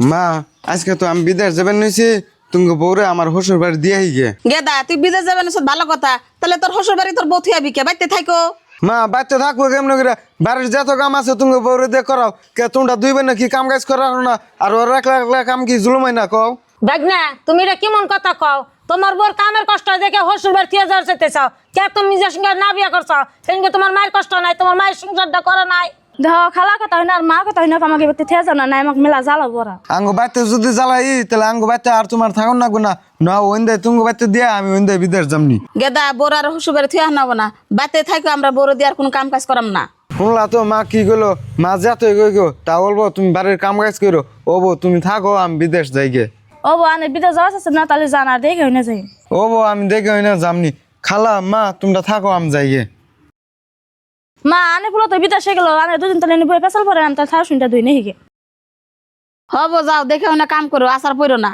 মা আজকে তো আমি বিদেশ যাবেন নিছি, তুমি বউরে আমার শ্বশুর বাড়ি দিয়ে গে। গেদা তুই বিদেশ যাবেন ভালো কথা, তাহলে তোর শ্বশুর বাড়ি তোর বউ থুয়াবি কে বাইতে থাকো। মা বাচ্চা থাকবো কেমন করে? বাড়ির যত কাম আছে তুমি বউরে দিয়ে করাও কে? তোমরা দুই বোন কি কাম কাজ করার না? আর ওর একলা একলা কাম কি জুলুম হয় না কও? বাগনা তুমি এটা কেমন কথা কও? তোমার বোর কামের কষ্ট দেখে শ্বশুর বাড়ি থিয়ে যাওয়ার চাইতে চাও কে? তুমি নিজের সঙ্গে না বিয়া করছো সেদিনকে তোমার মায়ের কষ্ট নাই, তোমার মায়ের সংসারটা করে নাই। দেখ খালা কথা হয় না আর মা কথা হয় না, আমাকে বাড়িতে থেকে যাও না, নাই আমাকে মেলা জ্বালা বড়া। আঙ্গো বাচ্চা যদি জ্বালাই তাহলে আঙ্গো বাচ্চা আর তোমার থাকুন না গো না। না ওইন্দায় তুমি বাচ্চা দিয়া আমি ওইন্দায় বিদেশ যামনি। গেদা বোর আর শ্বশুর বাড়ি থুয়া নাবো না, বাইতে থাকো, আমরা বড় দিয়ে আর কোনো কাম কাজ করাম না। শুনলা তো মা কি গেলো? মা যাতে গো তা বলবো তুমি বাড়ির কাম কাজ করো। ও বউ তুমি থাকো, আমি বিদেশ যাই গে। ও বো আনে বিদেশ যাওয়া আছে না, তাহলে জানা দেখে হয় না যাই। ও বউ আমি দেখে হই না যামনি। খালা মা তোমরা থাকো, আমি যাই গে। মা আনে পুরো তো বিদেশে গেল, আনে দুদিন তাহলে বই পেশাল পরে আমি তার থাকা শুনটা দুই নেই গে। হবো যাও দেখে না কাম করো, আসার পড়ো না।